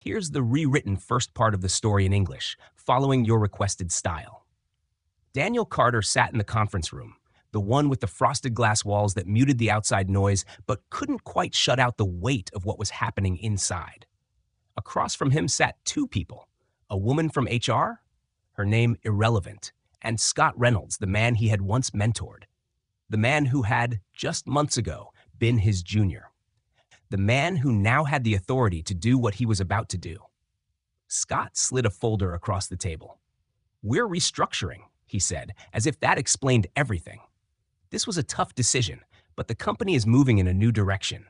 Here's the rewritten first part of the story in English, following your requested style. Daniel Carter sat in the conference room, the one with the frosted glass walls that muted the outside noise but couldn't quite shut out the weight of what was happening inside. Across from him sat two people, a woman from HR, her name irrelevant, and Scott Reynolds, the man he had once mentored, the man who had, just months ago, been his junior, the man who now had the authority to do what he was about to do. Scott slid a folder across the table. "We're restructuring," he said, as if that explained everything. This was a tough decision, but the company is moving in a new direction.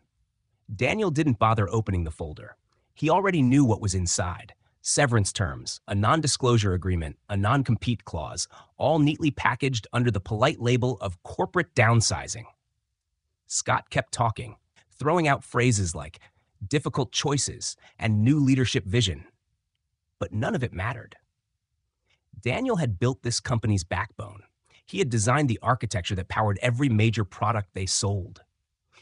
Daniel didn't bother opening the folder. He already knew what was inside. Severance terms, a non-disclosure agreement, a non-compete clause, all neatly packaged under the polite label of corporate downsizing. Scott kept talking, throwing out phrases like difficult choices and new leadership vision. But none of it mattered. Daniel had built this company's backbone. He had designed the architecture that powered every major product they sold.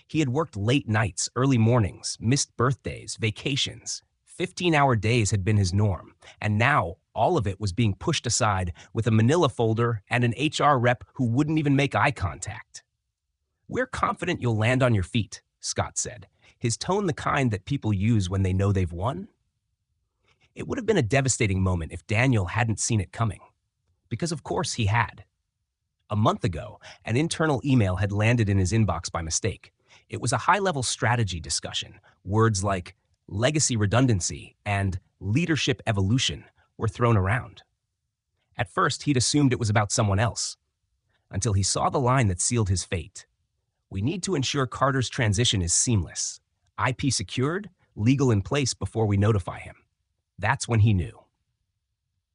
He had worked late nights, early mornings, missed birthdays, vacations. 15-hour days had been his norm, and now all of it was being pushed aside with a manila folder and an HR rep who wouldn't even make eye contact. "We're confident you'll land on your feet," Scott said, his tone the kind that people use when they know they've won. It would have been a devastating moment if Daniel hadn't seen it coming, because of course he had. A month ago, an internal email had landed in his inbox by mistake. It was a high-level strategy discussion. Words like legacy redundancy and leadership evolution were thrown around. At first, he'd assumed it was about someone else, until he saw the line that sealed his fate. "We need to ensure Carter's transition is seamless. IP secured, legal in place before we notify him." That's when he knew.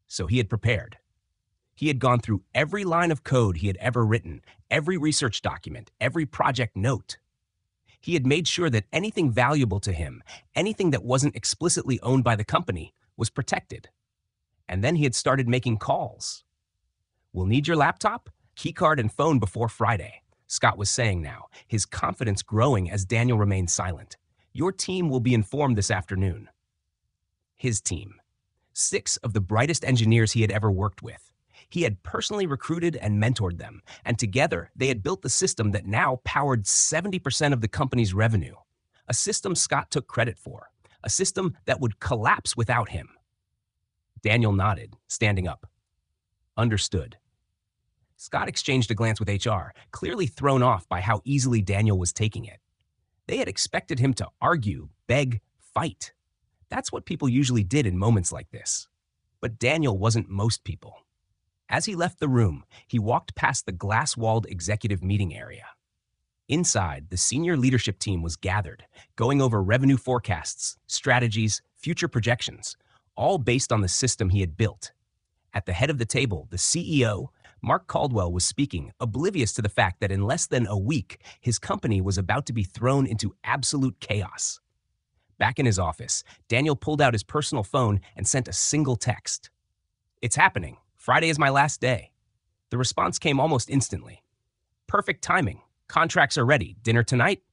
So he had prepared. He had gone through every line of code he had ever written, every research document, every project note. He had made sure that anything valuable to him, anything that wasn't explicitly owned by the company, was protected. And then he had started making calls. "We'll need your laptop, keycard, and phone before Friday," Scott was saying now, his confidence growing as Daniel remained silent. "Your team will be informed this afternoon." His team. 6 of the brightest engineers he had ever worked with. He had personally recruited and mentored them, and together they had built the system that now powered 70% of the company's revenue. A system Scott took credit for. A system that would collapse without him. Daniel nodded, standing up. "Understood." Scott exchanged a glance with HR, clearly thrown off by how easily Daniel was taking it. They had expected him to argue, beg, fight. That's what people usually did in moments like this. But Daniel wasn't most people. As he left the room, he walked past the glass-walled executive meeting area. Inside, the senior leadership team was gathered, going over revenue forecasts, strategies, future projections, all based on the system he had built. At the head of the table, the CEO, Mark Caldwell, was speaking, oblivious to the fact that in less than a week, his company was about to be thrown into absolute chaos. Back in his office, Daniel pulled out his personal phone and sent a single text. "It's happening. Friday is my last day." The response came almost instantly. "Perfect timing. Contracts are ready. Dinner tonight?"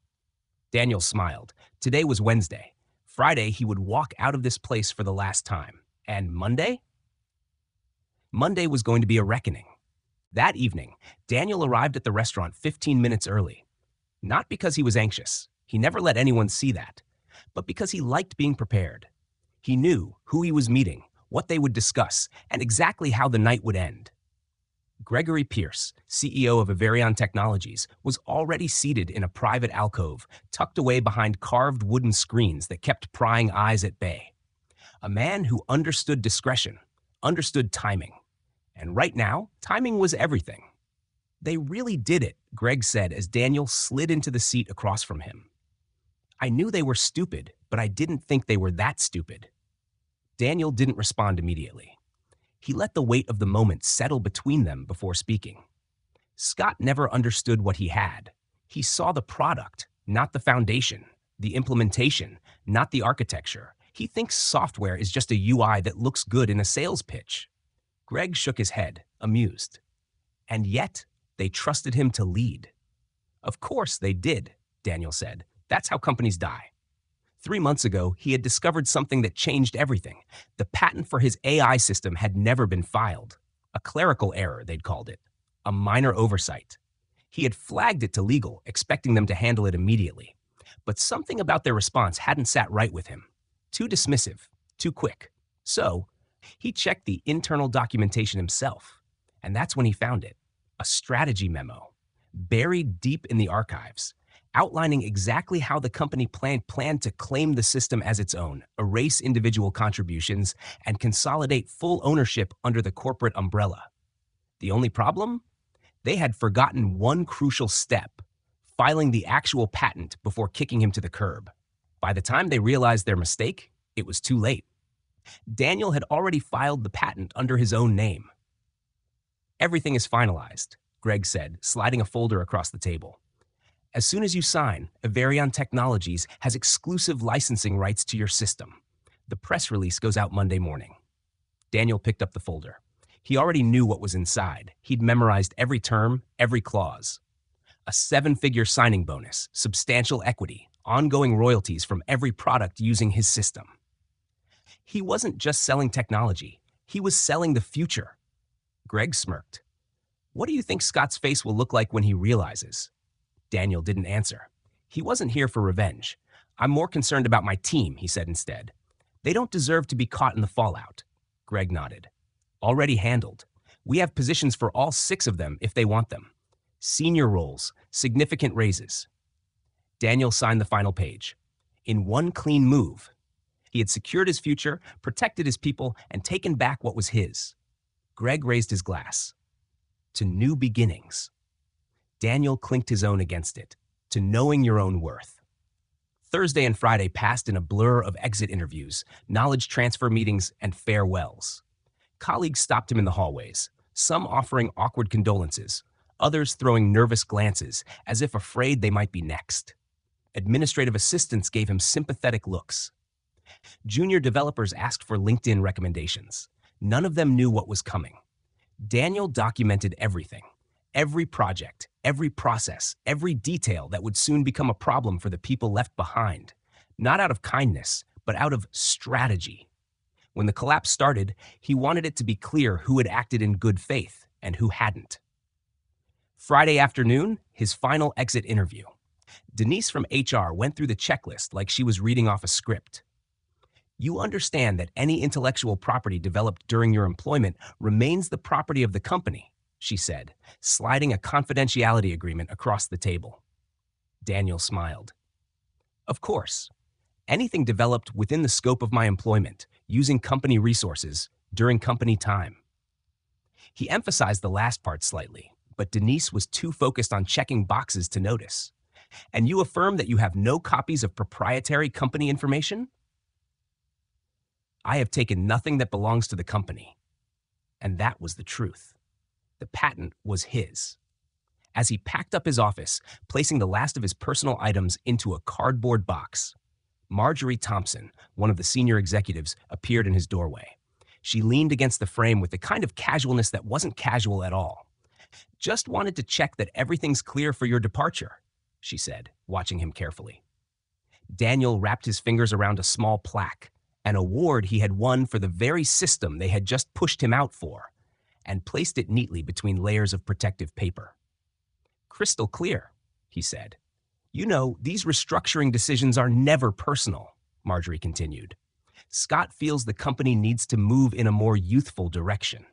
Daniel smiled. Today was Wednesday. Friday, he would walk out of this place for the last time. And Monday? Monday was going to be a reckoning. That evening, Daniel arrived at the restaurant 15 minutes early. Not because he was anxious. He never let anyone see that. But because he liked being prepared. He knew who he was meeting, what they would discuss, and exactly how the night would end. Gregory Pierce, CEO of Averion Technologies, was already seated in a private alcove, tucked away behind carved wooden screens that kept prying eyes at bay. A man who understood discretion, understood timing. And right now, timing was everything. "They really did it," Greg said as Daniel slid into the seat across from him. "I knew they were stupid, but I didn't think they were that stupid." Daniel didn't respond immediately. He let the weight of the moment settle between them before speaking. Scott never understood what he had. He saw the product, not the foundation, the implementation, not the architecture. He thinks software is just a UI that looks good in a sales pitch. Greg shook his head, amused. And yet, they trusted him to lead. "Of course they did," Daniel said. "That's how companies die." 3 months ago, he had discovered something that changed everything. The patent for his AI system had never been filed. A clerical error, they'd called it. A minor oversight. He had flagged it to legal, expecting them to handle it immediately. But something about their response hadn't sat right with him. Too dismissive, too quick. So, he checked the internal documentation himself. And that's when he found it. A strategy memo, buried deep in the archives, outlining exactly how the company planned to claim the system as its own, erase individual contributions, and consolidate full ownership under the corporate umbrella. The only problem? They had forgotten one crucial step, filing the actual patent before kicking him to the curb. By the time they realized their mistake, it was too late. Daniel had already filed the patent under his own name. Everything is finalized, Greg said, sliding a folder across the table. As soon as you sign, Averion Technologies has exclusive licensing rights to your system. The press release goes out Monday morning. Daniel picked up the folder. He already knew what was inside. He'd memorized every term, every clause. A 7-figure signing bonus, substantial equity, ongoing royalties from every product using his system. He wasn't just selling technology. He was selling the future. Greg smirked. What do you think Scott's face will look like when he realizes? Daniel didn't answer. He wasn't here for revenge. I'm more concerned about my team, he said instead. They don't deserve to be caught in the fallout. Greg nodded. Already handled. We have positions for all 6 of them if they want them. Senior roles, significant raises. Daniel signed the final page. In one clean move, he had secured his future, protected his people, and taken back what was his. Greg raised his glass. To new beginnings. Daniel clinked his own against it. To knowing your own worth. Thursday and Friday passed in a blur of exit interviews, knowledge transfer meetings, and farewells. Colleagues stopped him in the hallways, some offering awkward condolences, others throwing nervous glances as if afraid they might be next. Administrative assistants gave him sympathetic looks. Junior developers asked for LinkedIn recommendations. None of them knew what was coming. Daniel documented everything. Every project, every process, every detail that would soon become a problem for the people left behind. Not out of kindness, but out of strategy. When the collapse started, he wanted it to be clear who had acted in good faith and who hadn't. Friday afternoon, his final exit interview. Denise from HR went through the checklist like she was reading off a script. You understand that any intellectual property developed during your employment remains the property of the company, she said, sliding a confidentiality agreement across the table. Daniel smiled. Of course. Anything developed within the scope of my employment, using company resources, during company time. He emphasized the last part slightly, but Denise was too focused on checking boxes to notice. And you affirm that you have no copies of proprietary company information? I have taken nothing that belongs to the company. And that was the truth. The patent was his. As he packed up his office, placing the last of his personal items into a cardboard box, Marjorie Thompson, one of the senior executives, appeared in his doorway. She leaned against the frame with the kind of casualness that wasn't casual at all. Just wanted to check that everything's clear for your departure, she said, watching him carefully. Daniel wrapped his fingers around a small plaque, an award he had won for the very system they had just pushed him out for, and placed it neatly between layers of protective paper. Crystal clear, he said. You know, these restructuring decisions are never personal, Marjorie continued. Scott feels the company needs to move in a more youthful direction.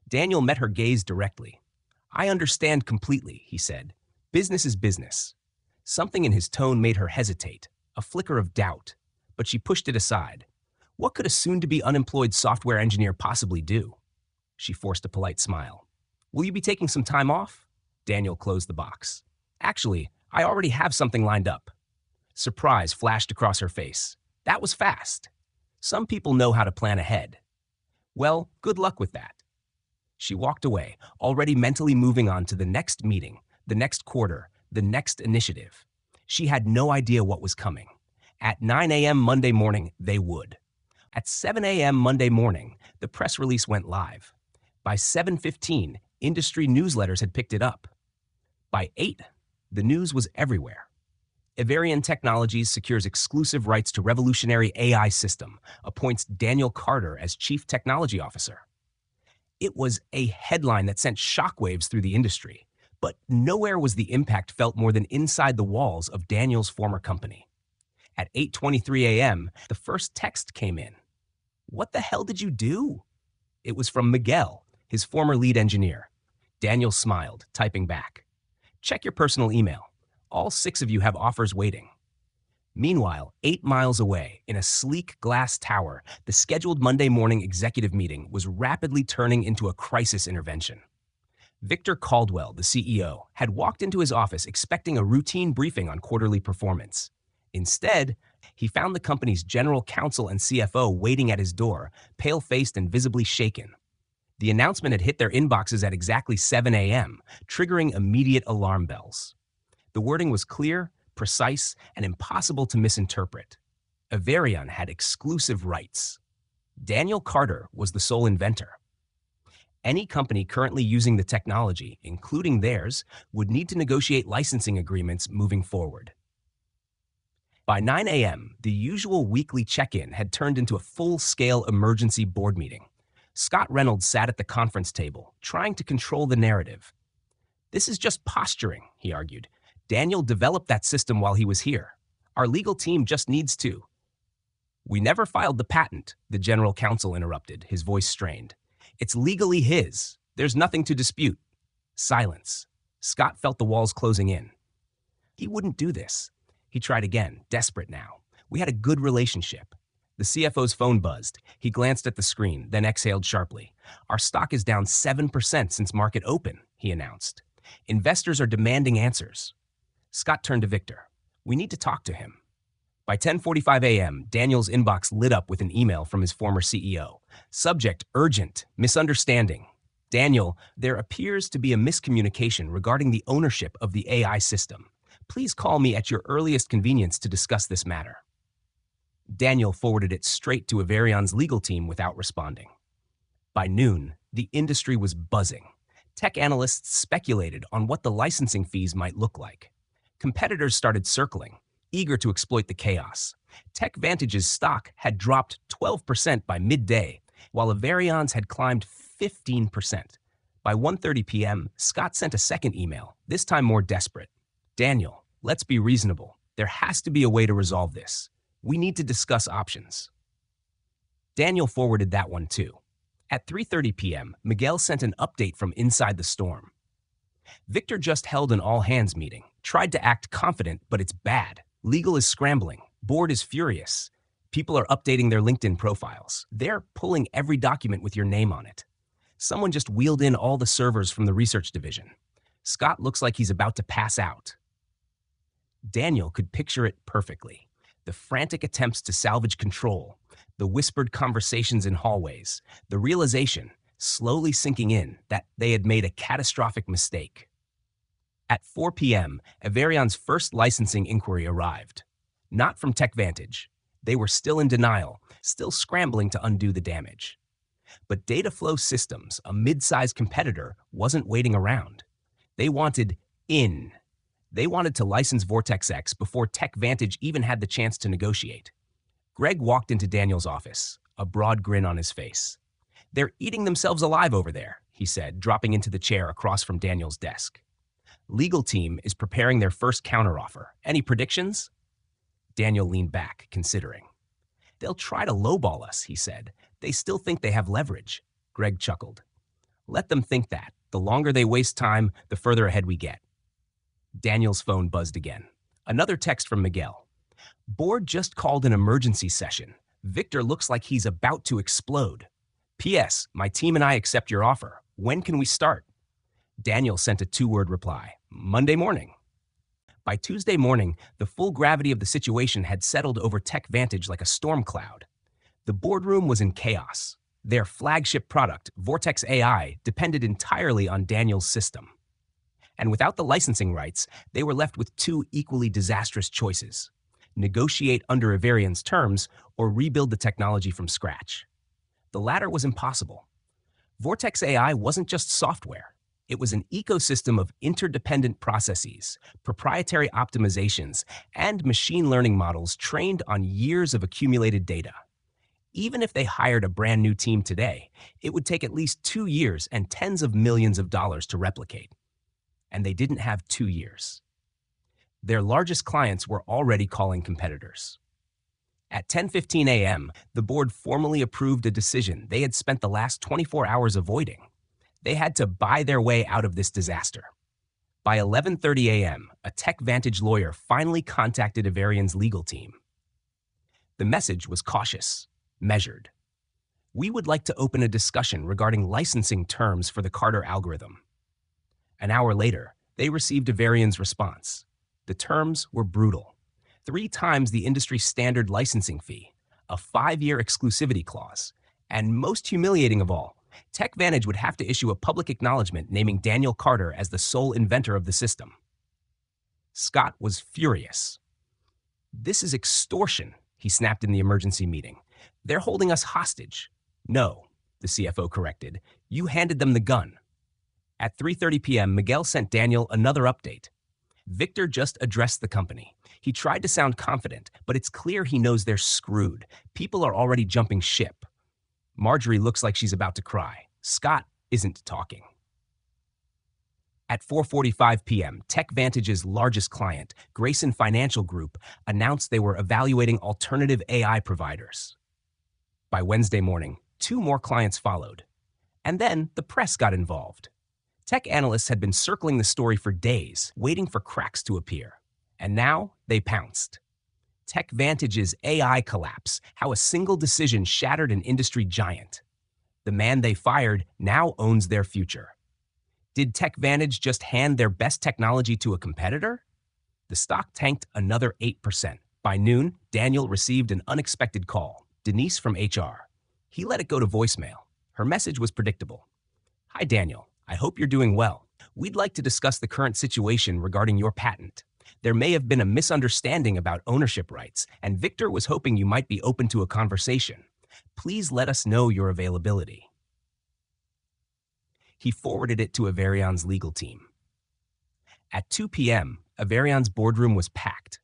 Daniel met her gaze directly. I understand completely, he said. Business is business. Something in his tone made her hesitate, a flicker of doubt, but she pushed it aside. What could a soon-to-be unemployed software engineer possibly do? She forced a polite smile. Will you be taking some time off? Daniel closed the box. Actually, I already have something lined up. Surprise flashed across her face. That was fast. Some people know how to plan ahead. Well, good luck with that. She walked away, already mentally moving on to the next meeting, the next quarter, the next initiative. She had no idea what was coming. At 9 a.m. Monday morning, they would. At 7 a.m. Monday morning, the press release went live. By 7:15, industry newsletters had picked it up. By 8, the news was everywhere. Averion Technologies secures exclusive rights to revolutionary AI system, appoints Daniel Carter as Chief Technology Officer. It was a headline that sent shockwaves through the industry, but nowhere was the impact felt more than inside the walls of Daniel's former company. At 8:23 a.m., the first text came in. "What the hell did you do?" It was from Miguel, his former lead engineer. Daniel smiled, typing back, "Check your personal email. All 6 of you have offers waiting." Meanwhile, 8 miles away, in a sleek glass tower, the scheduled Monday morning executive meeting was rapidly turning into a crisis intervention. Victor Caldwell, the CEO, had walked into his office expecting a routine briefing on quarterly performance. Instead, he found the company's general counsel and CFO waiting at his door, pale-faced and visibly shaken. The announcement had hit their inboxes at exactly 7 a.m., triggering immediate alarm bells. The wording was clear, precise, and impossible to misinterpret. Averion had exclusive rights. Daniel Carter was the sole inventor. Any company currently using the technology, including theirs, would need to negotiate licensing agreements moving forward. By 9 a.m., the usual weekly check-in had turned into a full-scale emergency board meeting. Scott Reynolds sat at the conference table, trying to control the narrative. "This is just posturing," he argued. "Daniel developed that system while he was here. Our legal team just needs to." "We never filed the patent," the general counsel interrupted, his voice strained. "It's legally his. There's nothing to dispute." Silence. Scott felt the walls closing in. He wouldn't do this. He tried again, desperate now. "We had a good relationship." The CFO's phone buzzed. He glanced at the screen, then exhaled sharply. "Our stock is down 7% since market open," he announced. "Investors are demanding answers." Scott turned to Victor. "We need to talk to him." By 10:45 a.m., Daniel's inbox lit up with an email from his former CEO. Subject: urgent, misunderstanding. "Daniel, there appears to be a miscommunication regarding the ownership of the AI system. Please call me at your earliest convenience to discuss this matter." Daniel forwarded it straight to Averion's legal team without responding. By noon, the industry was buzzing. Tech analysts speculated on what the licensing fees might look like. Competitors started circling, eager to exploit the chaos. TechVantage's stock had dropped 12% by midday, while Averion's had climbed 15%. By 1:30 p.m., Scott sent a second email, this time more desperate. "Daniel, let's be reasonable. There has to be a way to resolve this. We need to discuss options." Daniel forwarded that one too. At 3:30 p.m., Miguel sent an update from inside the storm. "Victor just held an all-hands meeting. Tried to act confident, but it's bad. Legal is scrambling. Board is furious. People are updating their LinkedIn profiles. They're pulling every document with your name on it. Someone just wheeled in all the servers from the research division. Scott looks like he's about to pass out." Daniel could picture it perfectly. The frantic attempts to salvage control, the whispered conversations in hallways, the realization, slowly sinking in, that they had made a catastrophic mistake. At 4 p.m., Averion's first licensing inquiry arrived. Not from TechVantage. They were still in denial, still scrambling to undo the damage. But Dataflow Systems, a mid-sized competitor, wasn't waiting around. They wanted in. They wanted to license Vortex X before TechVantage even had the chance to negotiate. Greg walked into Daniel's office, a broad grin on his face. "They're eating themselves alive over there," he said, dropping into the chair across from Daniel's desk. "Legal team is preparing their first counteroffer. Any predictions?" Daniel leaned back, considering. "They'll try to lowball us," he said. "They still think they have leverage." Greg chuckled. "Let them think that. The longer they waste time, the further ahead we get." Daniel's phone buzzed again. Another text from Miguel. "Board just called an emergency session. Victor looks like he's about to explode. P.S. My team and I accept your offer. When can we start?" Daniel sent a 2-word reply. "Monday morning." By Tuesday morning, the full gravity of the situation had settled over TechVantage like a storm cloud. The boardroom was in chaos. Their flagship product, Vortex AI, depended entirely on Daniel's system. And without the licensing rights, they were left with 2 equally disastrous choices: negotiate under Averion's terms or rebuild the technology from scratch. The latter was impossible. Vortex AI wasn't just software. It was an ecosystem of interdependent processes, proprietary optimizations, and machine learning models trained on years of accumulated data. Even if they hired a brand new team today, it would take at least 2 years and tens of millions of dollars to replicate. And they didn't have 2 years. Their largest clients were already calling competitors. At 10:15 a.m., the board formally approved a decision they had spent the last 24 hours avoiding. They had to buy their way out of this disaster. By 11:30 a.m., a TechVantage lawyer finally contacted Averion's legal team. The message was cautious, measured. We would like to open a discussion regarding licensing terms for the Carter algorithm. An hour later, they received Averion's response. The terms were brutal. 3 times the industry standard licensing fee, a 5-year exclusivity clause, and most humiliating of all, TechVantage would have to issue a public acknowledgement naming Daniel Carter as the sole inventor of the system. Scott was furious. "This is extortion," he snapped in the emergency meeting. "They're holding us hostage." "No," the CFO corrected. "You handed them the gun." At 3:30 p.m., Miguel sent Daniel another update. Victor just addressed the company. He tried to sound confident, but it's clear he knows they're screwed. People are already jumping ship. Marjorie looks like she's about to cry. Scott isn't talking. At 4:45 p.m., TechVantage's largest client, Grayson Financial Group, announced they were evaluating alternative AI providers. By Wednesday morning, 2 more clients followed. And then the press got involved. Tech analysts had been circling the story for days, waiting for cracks to appear. And now they pounced. TechVantage's AI collapse, how a single decision shattered an industry giant. The man they fired now owns their future. Did TechVantage just hand their best technology to a competitor? The stock tanked another 8%. By noon, Daniel received an unexpected call. Denise from HR. He let it go to voicemail. Her message was predictable. "Hi, Daniel. I hope you're doing well. We'd like to discuss the current situation regarding your patent. There may have been a misunderstanding about ownership rights, and Victor was hoping you might be open to a conversation. Please let us know your availability." He forwarded it to Averion's legal team. At 2 p.m., Averion's boardroom was packed.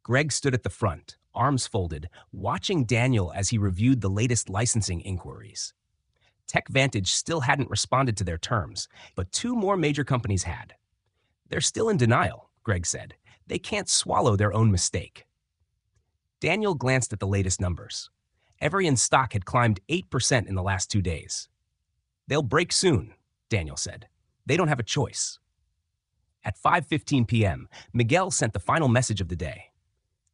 Greg stood at the front, arms folded, watching Daniel as he reviewed the latest licensing inquiries. TechVantage still hadn't responded to their terms, but 2 more major companies had. "They're still in denial," Greg said. "They can't swallow their own mistake." Daniel glanced at the latest numbers. Averion's stock had climbed 8% in the last 2 days. "They'll break soon," Daniel said. "They don't have a choice." At 5:15 p.m., Miguel sent the final message of the day.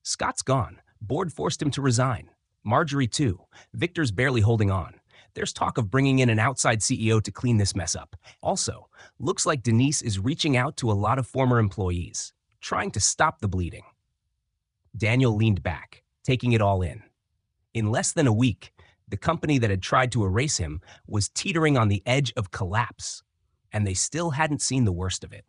"Scott's gone. Board forced him to resign. Marjorie too. Victor's barely holding on. There's talk of bringing in an outside CEO to clean this mess up. Also, looks like Denise is reaching out to a lot of former employees, trying to stop the bleeding." Daniel leaned back, taking it all in. In less than a week, the company that had tried to erase him was teetering on the edge of collapse, and they still hadn't seen the worst of it.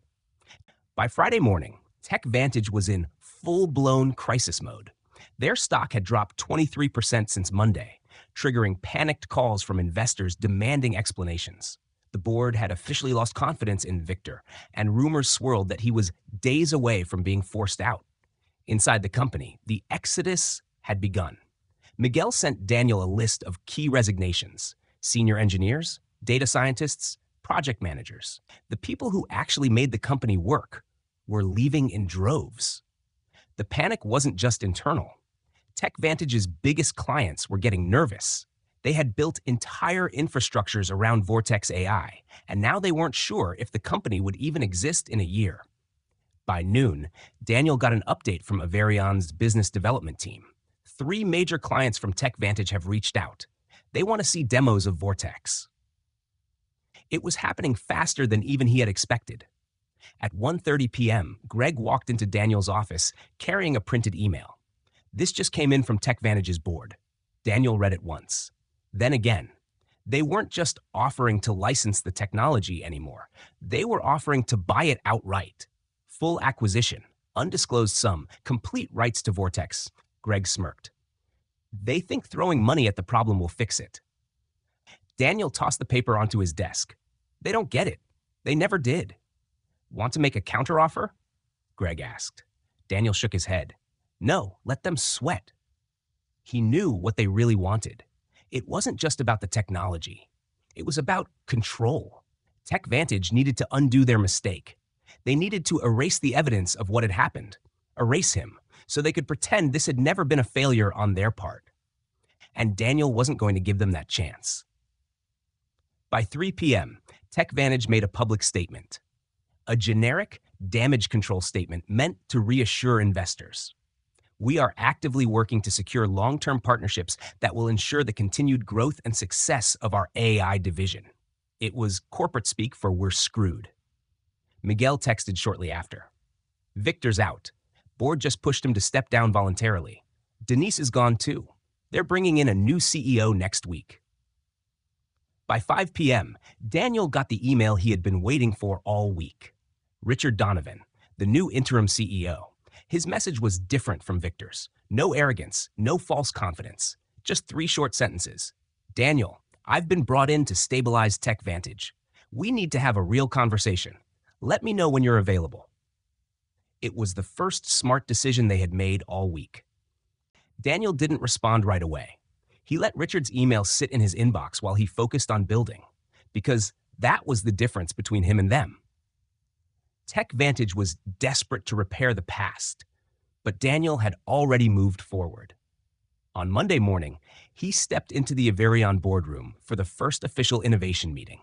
By Friday morning, TechVantage was in full-blown crisis mode. Their stock had dropped 23% since Monday, triggering panicked calls from investors demanding explanations. The board had officially lost confidence in Victor, and rumors swirled that he was days away from being forced out. Inside the company, the exodus had begun. Miguel sent Daniel a list of key resignations: senior engineers, data scientists, project managers. The people who actually made the company work were leaving in droves. The panic wasn't just internal. TechVantage's biggest clients were getting nervous. They had built entire infrastructures around Vortex AI, and now they weren't sure if the company would even exist in a year. By noon, Daniel got an update from Averion's business development team. 3 major clients from TechVantage have reached out. They want to see demos of Vortex. It was happening faster than even he had expected. At 1:30 p.m., Greg walked into Daniel's office carrying a printed email. This just came in from TechVantage's board. Daniel read it once, then again. They weren't just offering to license the technology anymore. They were offering to buy it outright. Full acquisition, undisclosed sum, complete rights to Vortex. Greg smirked. They think throwing money at the problem will fix it. Daniel tossed the paper onto his desk. They don't get it. They never did. Want to make a counteroffer? Greg asked. Daniel shook his head. No, let them sweat. He knew what they really wanted. It wasn't just about the technology. It was about control. TechVantage needed to undo their mistake. They needed to erase the evidence of what had happened, erase him, so they could pretend this had never been a failure on their part. And Daniel wasn't going to give them that chance. By 3 p.m., TechVantage made a public statement. A generic damage control statement meant to reassure investors. We are actively working to secure long-term partnerships that will ensure the continued growth and success of our AI division. It was corporate speak for we're screwed. Miguel texted shortly after. Victor's out. Board just pushed him to step down voluntarily. Denise is gone too. They're bringing in a new CEO next week. By 5 p.m., Daniel got the email he had been waiting for all week. Richard Donovan, the new interim CEO. His message was different from Victor's. No arrogance, no false confidence. Just 3 short sentences. Daniel, I've been brought in to stabilize TechVantage. We need to have a real conversation. Let me know when you're available. It was the first smart decision they had made all week. Daniel didn't respond right away. He let Richard's email sit in his inbox while he focused on building, because that was the difference between him and them. TechVantage was desperate to repair the past, but Daniel had already moved forward. On Monday morning, he stepped into the Averion boardroom for the first official innovation meeting.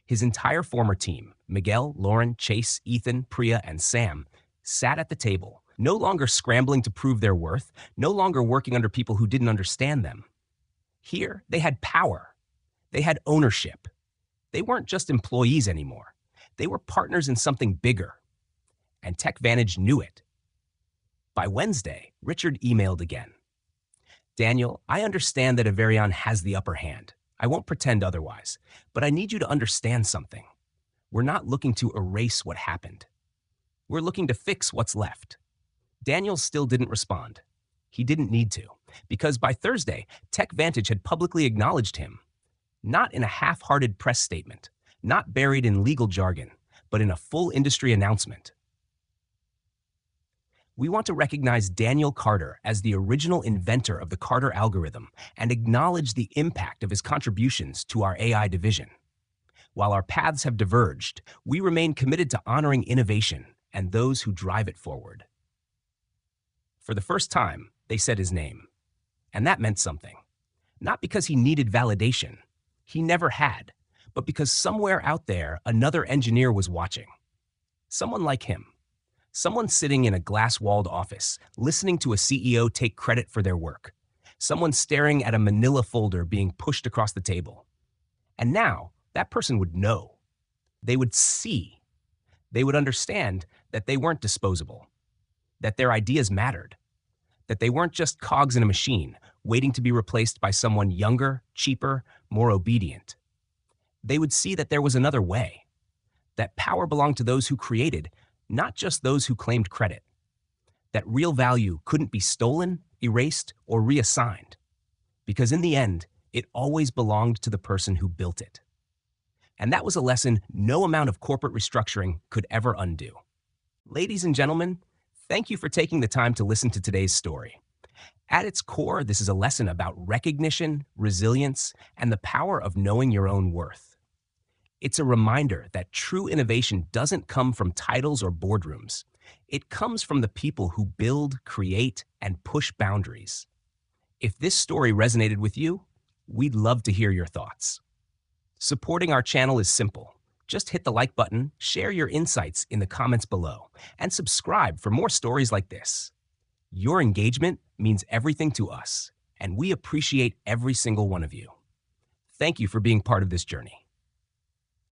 His entire former team, Miguel, Lauren, Chase, Ethan, Priya, and Sam, sat at the table, no longer scrambling to prove their worth, no longer working under people who didn't understand them. Here, they had power. They had ownership. They weren't just employees anymore. They were partners in something bigger. And TechVantage knew it. By Wednesday, Richard emailed again. Daniel, I understand that Averion has the upper hand. I won't pretend otherwise, but I need you to understand something. We're not looking to erase what happened. We're looking to fix what's left. Daniel still didn't respond. He didn't need to, because by Thursday, TechVantage had publicly acknowledged him. Not in a half-hearted press statement, not buried in legal jargon, but in a full industry announcement. We want to recognize Daniel Carter as the original inventor of the Carter algorithm and acknowledge the impact of his contributions to our AI division. While our paths have diverged, we remain committed to honoring innovation and those who drive it forward. For the first time, they said his name. And that meant something. Not because he needed validation. He never had. But because somewhere out there, another engineer was watching. Someone like him. Someone sitting in a glass-walled office, listening to a CEO take credit for their work. Someone staring at a manila folder being pushed across the table. And now, that person would know. They would see. They would understand that they weren't disposable. That their ideas mattered. That they weren't just cogs in a machine, waiting to be replaced by someone younger, cheaper, more obedient. They would see that there was another way. That power belonged to those who created, not just those who claimed credit. That real value couldn't be stolen, erased, or reassigned. Because in the end, it always belonged to the person who built it. And that was a lesson no amount of corporate restructuring could ever undo. Ladies and gentlemen, thank you for taking the time to listen to today's story. At its core, this is a lesson about recognition, resilience, and the power of knowing your own worth. It's a reminder that true innovation doesn't come from titles or boardrooms. It comes from the people who build, create, and push boundaries. If this story resonated with you, we'd love to hear your thoughts. Supporting our channel is simple. Just hit the like button, share your insights in the comments below, and subscribe for more stories like this. Your engagement means everything to us, and we appreciate every single one of you. Thank you for being part of this journey.